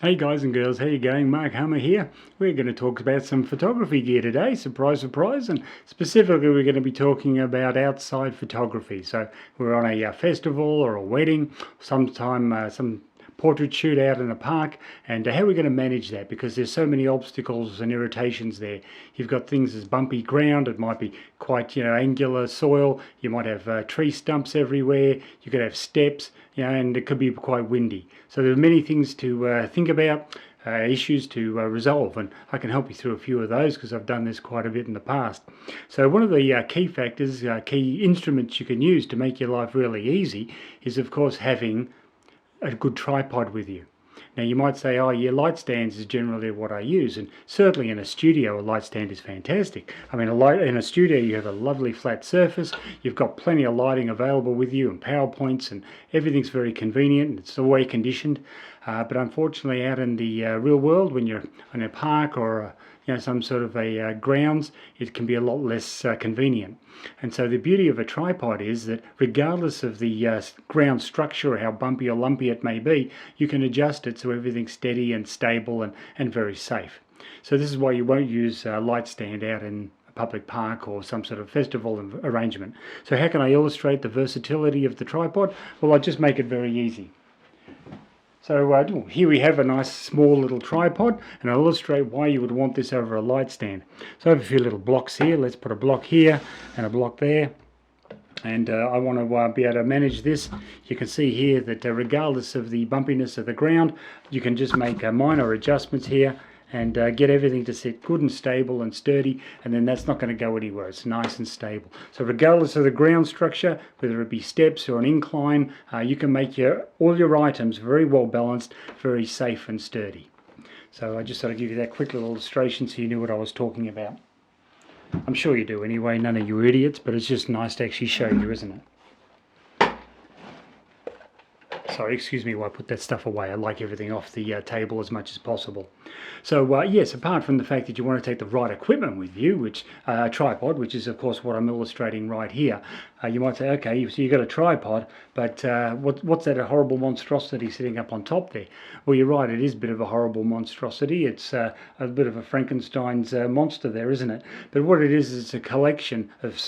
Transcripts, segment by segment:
Hey guys and girls, how you going? Mark Hummer here. We're going to talk about some photography gear today, surprise surprise, and specifically we're going to be talking about outside photography. So we're on a festival or a wedding, sometime some portrait shoot out in a park, and how we're going to manage that, because there's so many obstacles and irritations there. You've got things as bumpy ground, it might be quite angular soil, you might have tree stumps everywhere, you could have steps, and it could be quite windy. So there are many things to think about, issues to resolve, and I can help you through a few of those because I've done this quite a bit in the past. So one of the key factors, key instruments you can use to make your life really easy is of course having a good tripod with you. Now you might say, oh yeah, light stands is generally what I use, and certainly in a studio a light stand is fantastic. I mean, in a studio you have a lovely flat surface, you've got plenty of lighting available with you and PowerPoints, and everything's very convenient, it's all air conditioned. But unfortunately out in the real world, when you're in a park or some sort of a grounds, it can be a lot less convenient. And so the beauty of a tripod is that regardless of the ground structure or how bumpy or lumpy it may be, you can adjust it so everything's steady and stable and very safe. So this is why you won't use a light stand out in a public park or some sort of festival arrangement. So how can I illustrate the versatility of the tripod? Well, I'll just make it very easy. So here we have a nice small little tripod, and I'll illustrate why you would want this over a light stand. So I have a few little blocks here. Let's put a block here and a block there. And I want to be able to manage this. You can see here that regardless of the bumpiness of the ground, you can just make minor adjustments here and get everything to sit good and stable and sturdy, and then that's not going to go anywhere. It's nice and stable. So regardless of the ground structure, whether it be steps or an incline, you can make all your items very well balanced, very safe and sturdy. So I just thought I'd give you that quick little illustration so you knew what I was talking about. I'm sure you do anyway, none of you are idiots, but it's just nice to actually show you, isn't it? Sorry, excuse me while I put that stuff away. I like everything off the table as much as possible. So yes, apart from the fact that you want to take the right equipment with you, which tripod, which is of course what I'm illustrating right here, you might say, okay, so you've got a tripod, but what's that horrible monstrosity sitting up on top there? Well, you're right, it is a bit of a horrible monstrosity. It's a bit of a Frankenstein's monster there, isn't it? But what it is it's a collection of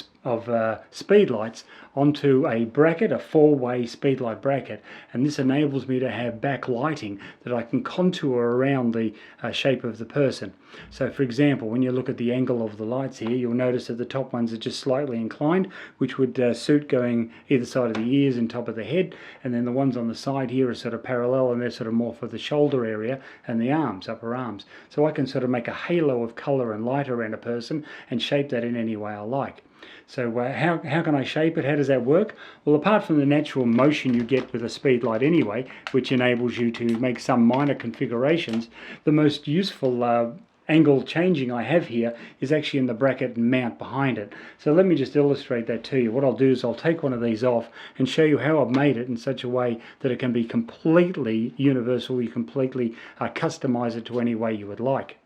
speed lights onto a bracket, a four-way speedlight bracket, and this enables me to have backlighting that I can contour around the shape of the person. So for example, when you look at the angle of the lights here, you'll notice that the top ones are just slightly inclined, which would suit going either side of the ears and top of the head, and then the ones on the side here are sort of parallel, and they're sort of more for the shoulder area and the arms, upper arms. So I can sort of make a halo of colour and light around a person and shape that in any way I like. So how can I shape it? How does that work? Well, apart from the natural motion you get with a speed light anyway, which enables you to make some minor configurations, the most useful angle changing I have here is actually in the bracket and mount behind it. So let me just illustrate that to you. What I'll do is I'll take one of these off and show you how I've made it in such a way that it can be completely universal. You completely customize it to any way you would like.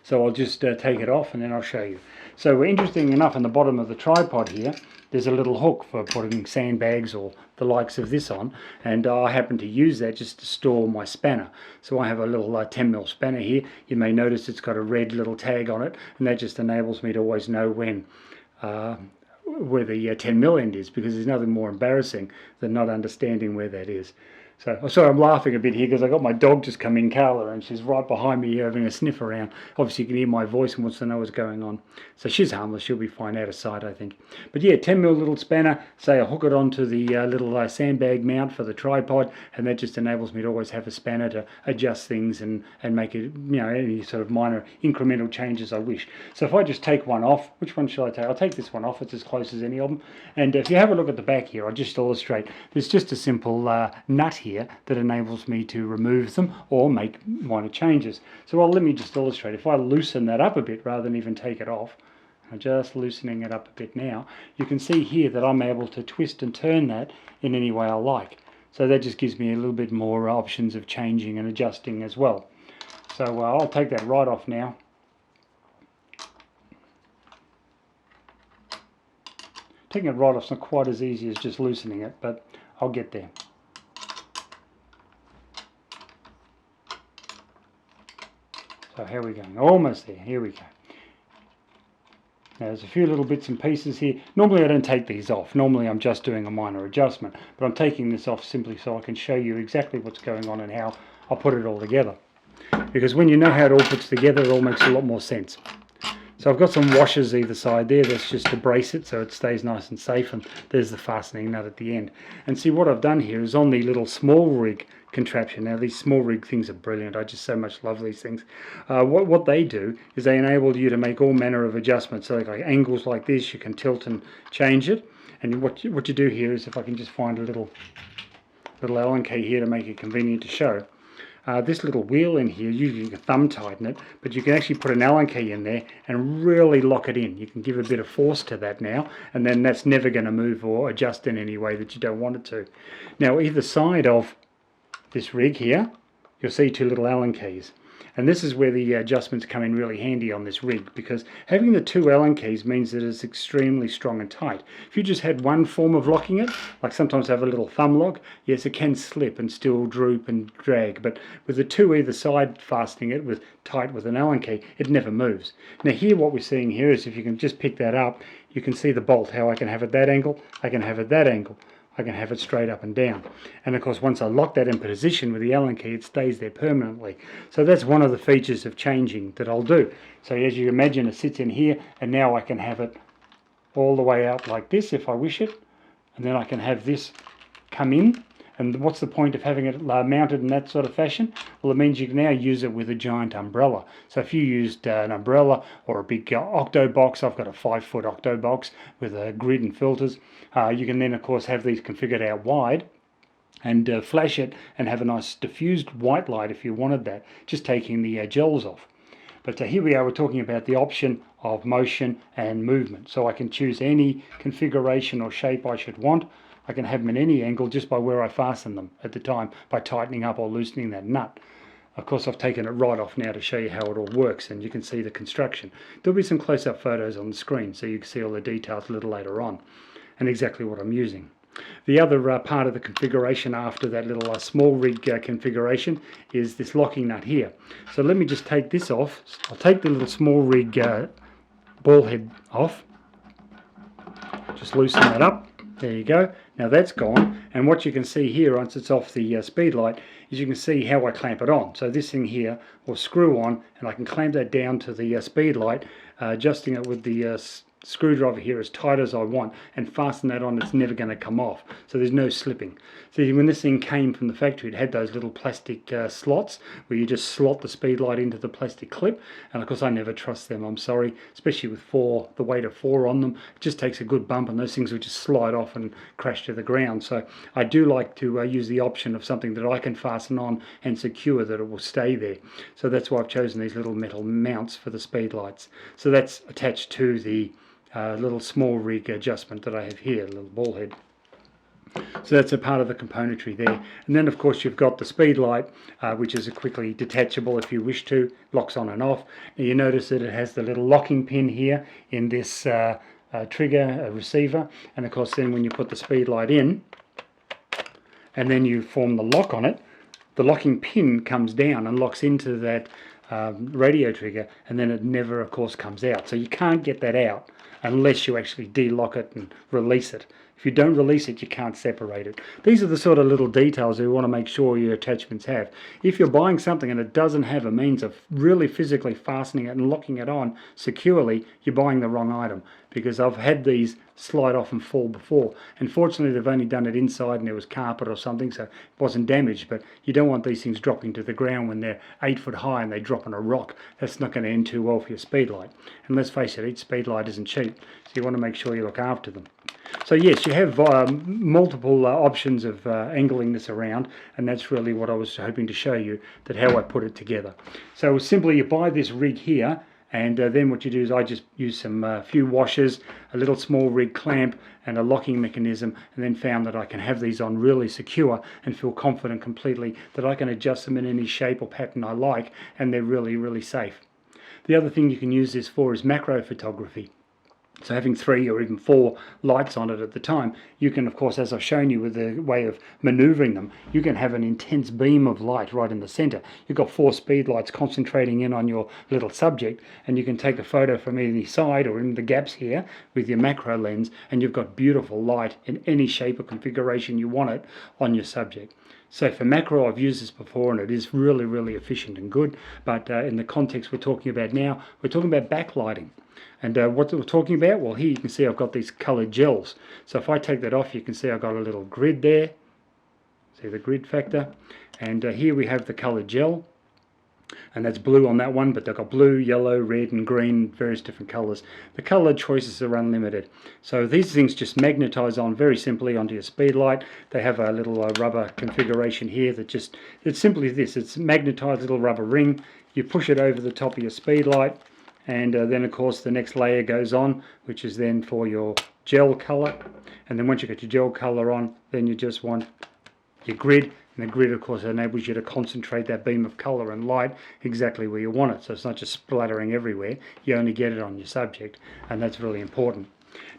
So I'll just take it off and then I'll show you. So interesting enough, in the bottom of the tripod here, there's a little hook for putting sandbags or the likes of this on, and I happen to use that just to store my spanner. So I have a little 10mm spanner here. You may notice it's got a red little tag on it, and that just enables me to always know when where the 10mm end is, because there's nothing more embarrassing than not understanding where that is. So, sorry, I'm laughing a bit here because I got my dog just come in, Carla, and she's right behind me here having a sniff around. Obviously you can hear my voice and wants to know what's going on. So she's harmless, she'll be fine out of sight, I think. But yeah, 10mm little spanner, say I hook it onto the little sandbag mount for the tripod, and that just enables me to always have a spanner to adjust things and make it, any sort of minor incremental changes I wish. So if I just take one off, which one should I take? I'll take this one off, it's as close as any of them. And if you have a look at the back here, I'll just illustrate. There's just a simple nut here that enables me to remove them or make minor changes. So let me just illustrate. If I loosen that up a bit rather than even take it off, I'm just loosening it up a bit now, you can see here that I'm able to twist and turn that in any way I like. So that just gives me a little bit more options of changing and adjusting as well. So I'll take that right off now. Taking it right off is not quite as easy as just loosening it, but I'll get there. So how are we going? Almost there. Here we go. Now there's a few little bits and pieces here. Normally I don't take these off. Normally I'm just doing a minor adjustment. But I'm taking this off simply so I can show you exactly what's going on and how I'll put it all together. Because when you know how it all puts together, it all makes a lot more sense. So I've got some washers either side there. That's just to brace it so it stays nice and safe. And there's the fastening nut at the end. And see, what I've done here is on the little small rig contraption. Now these small rig things are brilliant. I just so much love these things. What they do is they enable you to make all manner of adjustments. So like angles like this, you can tilt and change it. And what you do here is, if I can just find a little Allen key here to make it convenient to show. This little wheel in here, usually you can thumb tighten it, but you can actually put an Allen key in there and really lock it in. You can give a bit of force to that now, and then that's never going to move or adjust in any way that you don't want it to. Now either side of this rig here, you'll see two little Allen keys. And this is where the adjustments come in really handy on this rig, because having the two Allen keys means that it's extremely strong and tight. If you just had one form of locking it, like sometimes I have a little thumb lock, yes, it can slip and still droop and drag, but with the two either side fastening it tight with an Allen key, it never moves. Now here what we're seeing here is, if you can just pick that up, you can see the bolt, how I can have it that angle, I can have it that angle. I can have it straight up and down. And of course once I lock that in position with the Allen key, it stays there permanently. So that's one of the features of changing that I'll do. So as you imagine, it sits in here, and now I can have it all the way out like this if I wish it, and then I can have this come in. And what's the point of having it mounted in that sort of fashion? Well, it means you can now use it with a giant umbrella. So if you used an umbrella or a big octo box, I've got a 5-foot octo box with a grid and filters, you can then of course have these configured out wide and flash it and have a nice diffused white light if you wanted that, just taking the gels off. But here we are, we're talking about the option of motion and movement. So I can choose any configuration or shape I should want. I can have them in any angle just by where I fasten them at the time, by tightening up or loosening that nut. Of course I've taken it right off now to show you how it all works, and you can see the construction. There'll be some close-up photos on the screen so you can see all the details a little later on and exactly what I'm using. The other part of the configuration after that little small rig configuration is this locking nut here. So let me just take this off. I'll take the little small rig ball head off. Just loosen that up. There you go. Now that's gone, and what you can see here once it's off the speed light is you can see how I clamp it on. So this thing here will screw on, and I can clamp that down to the speed light, adjusting it with the screwdriver here as tight as I want, and fasten that on. It's never going to come off, so there's no slipping. See, when this thing came from the factory, it had those little plastic slots where you just slot the speed light into the plastic clip, and of course I never trust them, I'm sorry, especially with the weight of 4 on them. It just takes a good bump and those things will just slide off and crash to the ground. So I do like to use the option of something that I can fasten on and secure that it will stay there. So that's why I've chosen these little metal mounts for the speed lights. So that's attached to the little small rig adjustment that I have here, a little ball head. So that's a part of the componentry there. And then of course you've got the speed light, which is a quickly detachable if you wish to, locks on and off. Now you notice that it has the little locking pin here in this trigger receiver, and of course then when you put the speed light in and then you form the lock on it, the locking pin comes down and locks into that radio trigger, and then it never of course comes out. So you can't get that out unless you actually de-lock it and release it. If you don't release it, you can't separate it. These are the sort of little details you want to make sure your attachments have. If you're buying something and it doesn't have a means of really physically fastening it and locking it on securely, you're buying the wrong item, because I've had these slide off and fall before. And fortunately they've only done it inside and there was carpet or something, so it wasn't damaged. But you don't want these things dropping to the ground when they're 8 foot high and they drop on a rock. That's not going to end too well for your speed light. And let's face it, each speed light isn't cheap, so you want to make sure you look after them. So yes, you have multiple options of angling this around, and that's really what I was hoping to show you, that how I put it together. So simply you buy this rig here, and then what you do is I just use some few washers, a little small rig clamp and a locking mechanism, and then found that I can have these on really secure and feel confident completely that I can adjust them in any shape or pattern I like, and they're really, really safe. The other thing you can use this for is macro photography. So having 3 or even 4 lights on it at the time, you can, of course, as I've shown you with the way of maneuvering them, you can have an intense beam of light right in the center. You've got 4 speed lights concentrating in on your little subject, and you can take a photo from any side or in the gaps here with your macro lens, and you've got beautiful light in any shape or configuration you want it on your subject. So for macro, I've used this before, and it is really, really efficient and good. But in the context we're talking about now, we're talking about backlighting. And what we're talking about, well, here you can see I've got these colored gels. So if I take that off, you can see I've got a little grid there. See the grid factor? And here we have the colored gel. And that's blue on that one, but they've got blue, yellow, red and green, various different colors. The color choices are unlimited. So these things just magnetize on very simply onto your speed light. They have a little rubber configuration here that just, it's simply this, it's a magnetized little rubber ring. You push it over the top of your speed light, and then of course the next layer goes on, which is then for your gel color. And then once you get your gel color on, then you just want your grid, and the grid of course enables you to concentrate that beam of color and light exactly where you want it, so it's not just splattering everywhere, you only get it on your subject, and that's really important.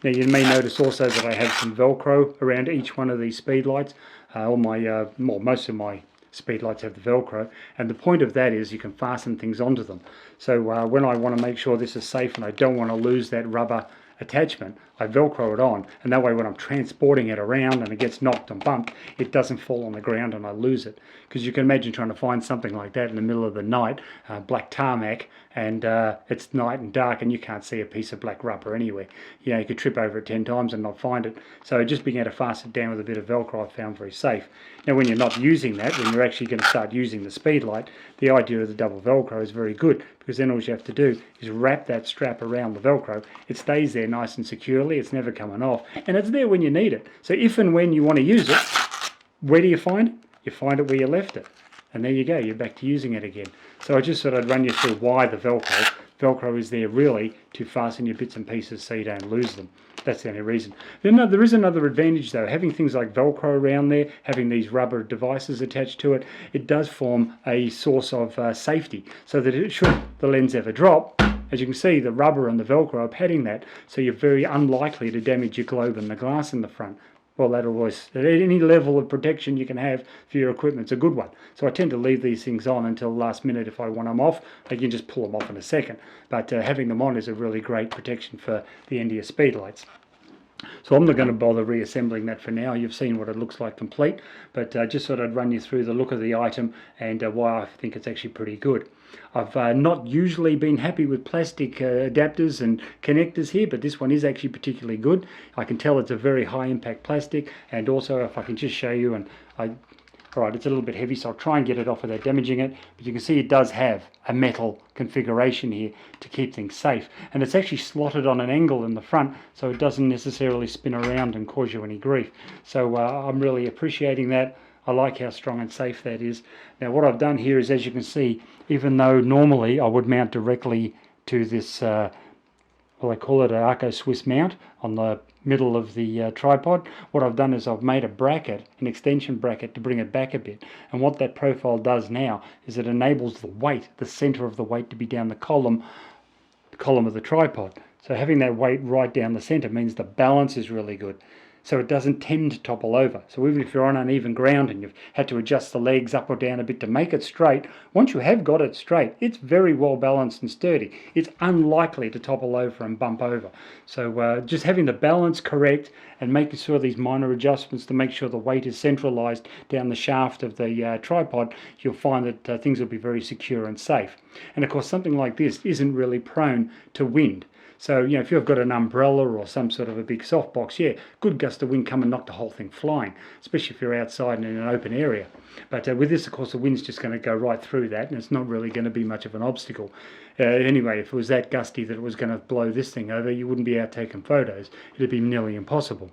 Now you may notice also that I have some Velcro around each one of these speed lights. Most of my speed lights have the Velcro, and the point of that is you can fasten things onto them. So when I want to make sure this is safe and I don't want to lose that rubber attachment, I Velcro it on, and that way when I'm transporting it around and it gets knocked and bumped, it doesn't fall on the ground and I lose it. Because you can imagine trying to find something like that in the middle of the night, black tarmac, and it's night and dark and you can't see a piece of black rubber anywhere. You know, you could trip over it 10 times and not find it. So just being able to fasten it down with a bit of Velcro I found very safe. Now when you're not using that, when you're actually going to start using the speed light, the idea of the double Velcro is very good, because then all you have to do is wrap that strap around the Velcro. It stays there nice and securely, it's never coming off, and it's there when you need it. So if and when you want to use it, where do you find it? You find it where you left it, and there you go, you're back to using it again. So I just thought I'd run you through why the Velcro. Velcro is there really to fasten your bits and pieces so you don't lose them. That's the only reason. There is another advantage though. Having things like Velcro around there, having these rubber devices attached to it, it does form a source of safety, so that should the lens ever drop, as you can see, the rubber and the Velcro are padding that, so you're very unlikely to damage your globe and the glass in the front. Well, that always, any level of protection you can have for your equipment is a good one. So I tend to leave these things on until the last minute. If I want them off, I can just pull them off in a second. But having them on is a really great protection for the end of your speed lights. So I'm not going to bother reassembling that for now. You've seen what it looks like complete, but just thought I'd run you through the look of the item and why I think it's actually pretty good. I've not usually been happy with plastic adapters and connectors here, but this one is actually particularly good. I can tell it's a very high impact plastic, and also if I can just show you, alright, it's a little bit heavy, so I'll try and get it off without damaging it, but you can see it does have a metal configuration here to keep things safe, and it's actually slotted on an angle in the front, so it doesn't necessarily spin around and cause you any grief. So I'm really appreciating that. I like how strong and safe that is. Now what I've done here is, as you can see, even though normally I would mount directly to this, well, I call it an Arco Swiss mount on the middle of the tripod, what I've done is I've made a bracket, an extension bracket, to bring it back a bit. And what that profile does now is it enables the weight, the center of the weight, to be down the column of the tripod. So having that weight right down the center means the balance is really good, so it doesn't tend to topple over. So even if you're on uneven ground and you've had to adjust the legs up or down a bit to make it straight, once you have got it straight, it's very well balanced and sturdy. It's unlikely to topple over and bump over. So just having the balance correct and making sure these minor adjustments to make sure the weight is centralized down the shaft of the tripod, you'll find that things will be very secure and safe. And of course something like this isn't really prone to wind. So, you know, if you've got an umbrella or some sort of a big softbox, yeah, good gust of wind come and knock the whole thing flying, especially if you're outside and in an open area. But with this, of course, the wind's just going to go right through that, and it's not really going to be much of an obstacle. Anyway, if it was that gusty that it was going to blow this thing over, you wouldn't be out taking photos. It'd be nearly impossible.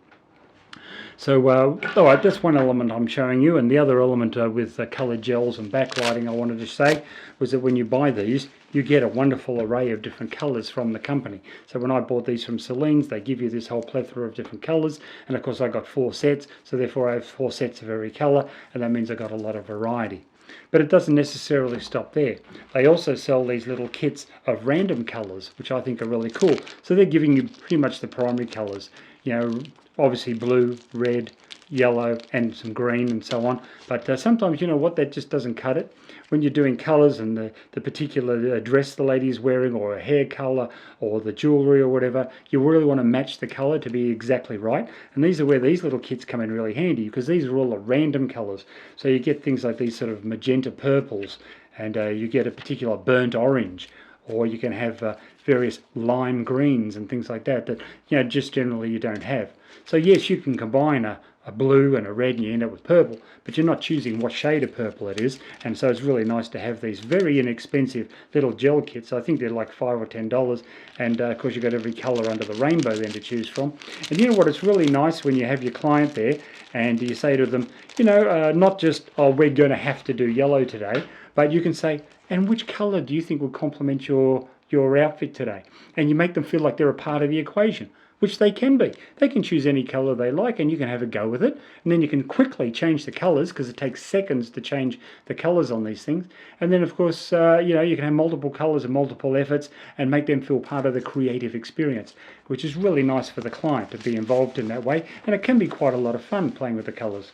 So, alright, that's one element I'm showing you, and the other element with coloured gels and backlighting I wanted to say was that when you buy these, you get a wonderful array of different colours from the company. So when I bought these from Celine's, they give you this whole plethora of different colours, and of course I got 4 sets, so therefore I have 4 sets of every colour, and that means I got a lot of variety. But it doesn't necessarily stop there. They also sell these little kits of random colours, which I think are really cool. So they're giving you pretty much the primary colours, you know, obviously blue, red, yellow, and some green and so on. But sometimes, you know what, that just doesn't cut it. When you're doing colours and the particular dress the lady is wearing, or a hair colour, or the jewellery or whatever, you really want to match the colour to be exactly right. And these are where these little kits come in really handy, because these are all the random colours. So you get things like these sort of magenta purples, and you get a particular burnt orange, or you can have various lime greens and things like that, you know, just generally you don't have. So yes, you can combine a blue and a red and you end up with purple, but you're not choosing what shade of purple it is. And so it's really nice to have these very inexpensive little gel kits. I think they're like $5 or $10, and of course you've got every colour under the rainbow then to choose from. And you know what, it's really nice when you have your client there and you say to them, you know, not just, oh, we're going to have to do yellow today, but you can say, and which colour do you think would complement your outfit today? And you make them feel like they're a part of the equation, which they can be. They can choose any colour they like and you can have a go with it, and then you can quickly change the colours, because it takes seconds to change the colours on these things. And then of course you know, you can have multiple colours and multiple efforts and make them feel part of the creative experience, which is really nice for the client to be involved in that way. And it can be quite a lot of fun playing with the colours.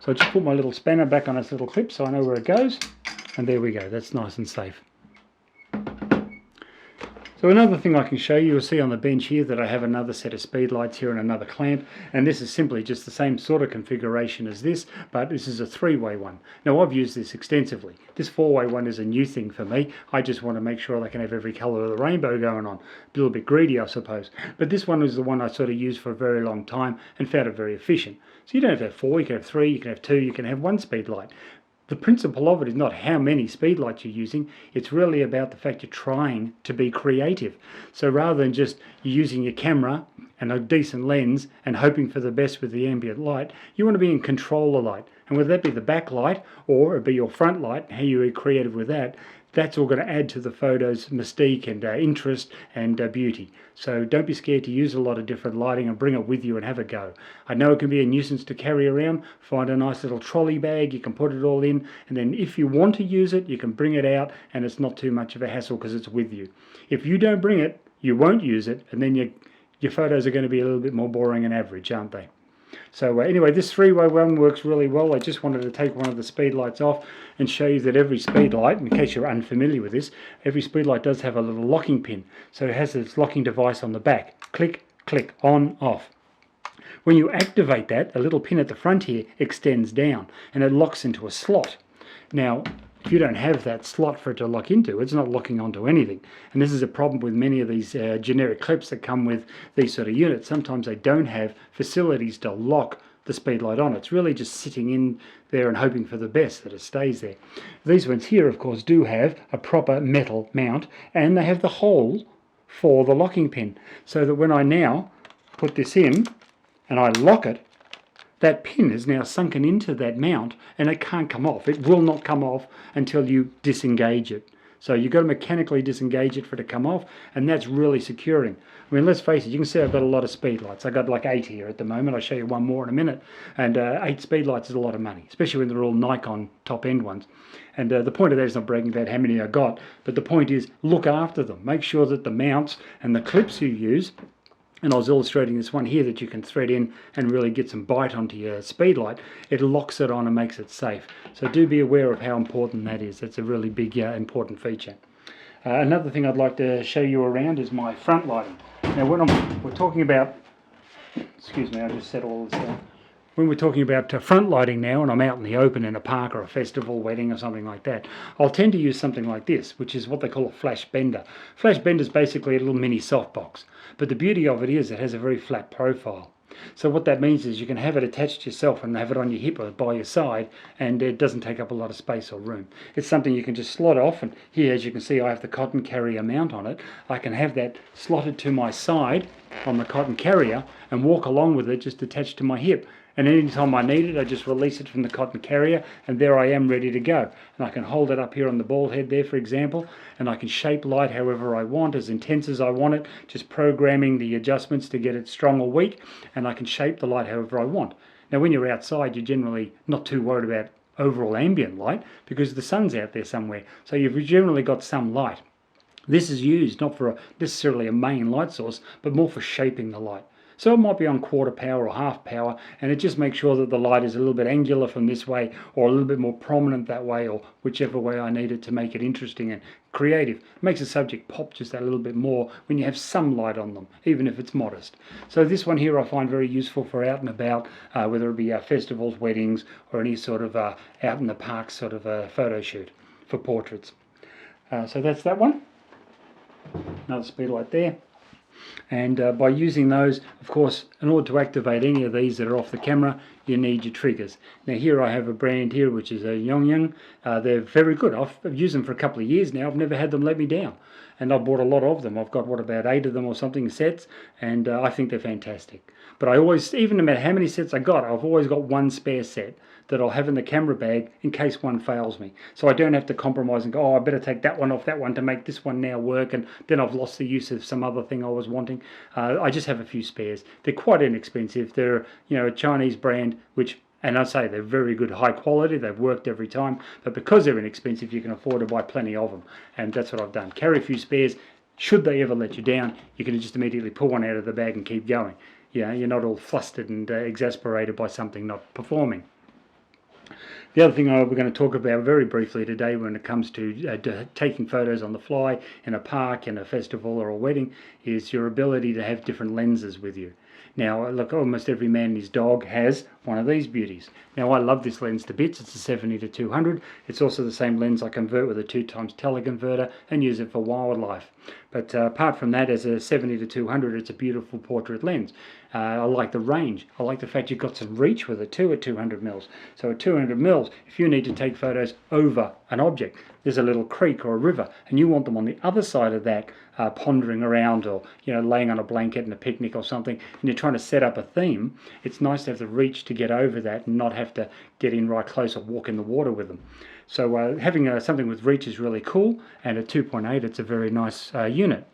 So I just put my little spanner back on its little clip so I know where it goes, and there we go, that's nice and safe. So another thing I can show you, you'll see on the bench here that I have another set of speed lights here and another clamp, and this is simply just the same sort of configuration as this, but this is a three-way one. Now I've used this extensively. This four-way one is a new thing for me. I just want to make sure I can have every colour of the rainbow going on. A little bit greedy, I suppose. But this one is the one I sort of used for a very long time and found it very efficient. So you don't have to have four, you can have three, you can have two, you can have one speed light. The principle of it is not how many speed lights you're using, it's really about the fact you're trying to be creative. So rather than just using your camera and a decent lens and hoping for the best with the ambient light, you want to be in control of light. And whether that be the backlight or it be your front light, how you are creative with that, that's all going to add to the photo's mystique and interest and beauty. So don't be scared to use a lot of different lighting and bring it with you and have a go. I know it can be a nuisance to carry around. Find a nice little trolley bag, you can put it all in, and then if you want to use it, you can bring it out and it's not too much of a hassle because it's with you. If you don't bring it, you won't use it, and then your photos are going to be a little bit more boring and average, aren't they? So anyway, this three-way one works really well. I just wanted to take one of the speed lights off and show you that every speed light, in case you're unfamiliar with this, every speed light does have a little locking pin. So it has its locking device on the back. Click, click, on, off. When you activate that, a little pin at the front here extends down and it locks into a slot. Now, if you don't have that slot for it to lock into, it's not locking onto anything. And this is a problem with many of these generic clips that come with these sort of units. Sometimes they don't have facilities to lock the speed light on. It's really just sitting in there and hoping for the best that it stays there. These ones here, of course, do have a proper metal mount, and they have the hole for the locking pin, so that when I now put this in and I lock it, that pin is now sunken into that mount and it can't come off. It will not come off until you disengage it. So you've got to mechanically disengage it for it to come off, and that's really securing. I mean, let's face it, you can see I've got a lot of speed lights. I've got like 8 here at the moment. I'll show you one more in a minute. And 8 speed lights is a lot of money, especially when they're all Nikon top-end ones. And the point of that is not bragging about how many I got, but the point is look after them. Make sure that the mounts and the clips you use, and I was illustrating this one here that you can thread in and really get some bite onto your speed light. It locks it on and makes it safe. So do be aware of how important that is. That's a really big important feature. Another thing I'd like to show you around is my front lighting. Now when we're talking about, excuse me, I just set all this down. When we're talking about front lighting now, and I'm out in the open in a park or a festival, wedding or something like that, I'll tend to use something like this, which is what they call a flash bender. Flash bender is basically a little mini softbox, but the beauty of it is it has a very flat profile. So what that means is you can have it attached to yourself and have it on your hip or by your side, and it doesn't take up a lot of space or room. It's something you can just slot off, and here, as you can see, I have the cotton carrier mount on it. I can have that slotted to my side on the cotton carrier and walk along with it just attached to my hip. And anytime I need it, I just release it from the cotton carrier, and there I am ready to go. And I can hold it up here on the ball head there, for example, and I can shape light however I want, as intense as I want it, just programming the adjustments to get it strong or weak, and I can shape the light however I want. Now when you're outside, you're generally not too worried about overall ambient light because the sun's out there somewhere. So you've generally got some light. This is used not for necessarily a main light source, but more for shaping the light. So it might be on quarter power or half power, and it just makes sure that the light is a little bit angular from this way, or a little bit more prominent that way, or whichever way I need it to make it interesting and creative. It makes the subject pop just a little bit more when you have some light on them, even if it's modest. So this one here I find very useful for out and about, whether it be festivals, weddings, or any sort of out in the park sort of photo shoot for portraits. So that's that one. Another speed light there. And by using those, of course, in order to activate any of these that are off the camera, you need your triggers. Now here I have a brand here which is a Yongyang. They're very good. I've used them for a couple of years now. I've never had them let me down, and I bought a lot of them. I've got about 8 of them or something sets, and I think they're fantastic. But I always, even no matter how many sets I got, I've always got one spare set that I'll have in the camera bag in case one fails me. So I don't have to compromise and go, oh, I better take that one off that one to make this one now work, and then I've lost the use of some other thing I was wanting. I just have a few spares. They're quite inexpensive. They're, a Chinese brand, which, and I say they're very good, high quality. They've worked every time, but because they're inexpensive, you can afford to buy plenty of them, and that's what I've done. Carry a few spares. Should they ever let you down, you can just immediately pull one out of the bag and keep going. You're not all flustered and exasperated by something not performing. The other thing we're going to talk about very briefly today when it comes to taking photos on the fly in a park, in a festival or a wedding, is your ability to have different lenses with you. Now, look, almost every man and his dog has one of these beauties. Now, I love this lens to bits. It's a 70 to 200. It's also the same lens I convert with a 2x teleconverter and use it for wildlife. But apart from that, as a 70 to 200, it's a beautiful portrait lens. I like the range. I like the fact you've got some reach with it too at 200 mils. So at 200 mils, if you need to take photos over an object, there's a little creek or a river, and you want them on the other side of that, pondering around, or laying on a blanket in a picnic or something, and you're trying to set up a theme, it's nice to have the reach to get over that and not have to get in right close or walk in the water with them. So having something with reach is really cool, and at 2.8 it's a very nice unit.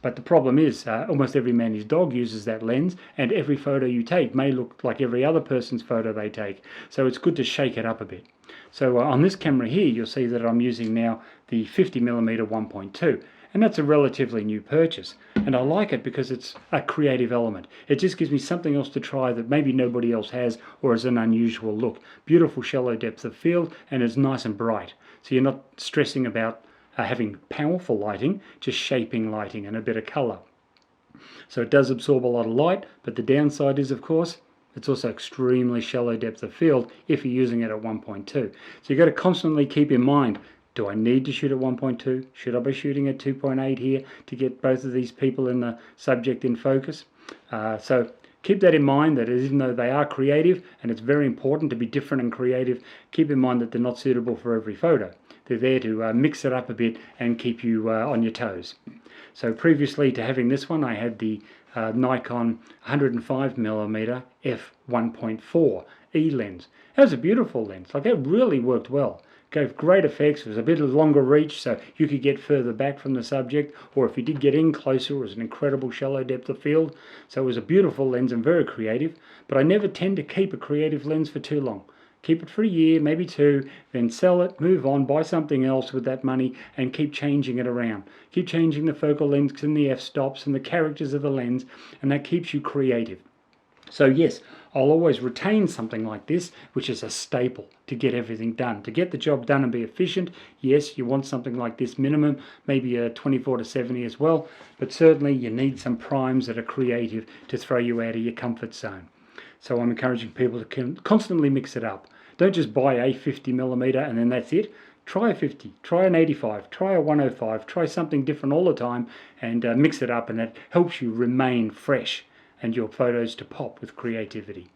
But the problem is almost every man and his dog uses that lens, and every photo you take may look like every other person's photo they take. So it's good to shake it up a bit. So on this camera here, you'll see that I'm using now the 50mm 1.2. And that's a relatively new purchase, and I like it because it's a creative element. It just gives me something else to try that maybe nobody else has, or is an unusual look. Beautiful shallow depth of field, and it's nice and bright, so you're not stressing about having powerful lighting, just shaping lighting and a bit of color. So it does absorb a lot of light, but the downside is, of course, it's also extremely shallow depth of field if you're using it at 1.2. So you've got to constantly keep in mind, do I need to shoot at 1.2? Should I be shooting at 2.8 here to get both of these people in the subject in focus? So keep that in mind, that even though they are creative, and it's very important to be different and creative, keep in mind that they're not suitable for every photo. They're there to mix it up a bit and keep you on your toes. So previously to having this one, I had the Nikon 105mm f1.4 E lens. That was a beautiful lens. Like, that really worked well. Gave great effects. It was a bit of longer reach, so you could get further back from the subject, or if you did get in closer, it was an incredible shallow depth of field. So it was a beautiful lens and very creative, but I never tend to keep a creative lens for too long. Keep it for a year, maybe 2, then sell it, move on, buy something else with that money, and keep changing it around. Keep changing the focal lengths and the f-stops and the characters of the lens, and that keeps you creative. So yes, I'll always retain something like this, which is a staple to get everything done. To get the job done and be efficient, yes, you want something like this minimum, maybe a 24 to 70 as well, but certainly you need some primes that are creative to throw you out of your comfort zone. So I'm encouraging people to constantly mix it up. Don't just buy a 50mm and then that's it. Try a 50, try an 85, try a 105, try something different all the time, and mix it up, and that helps you remain fresh and your photos to pop with creativity.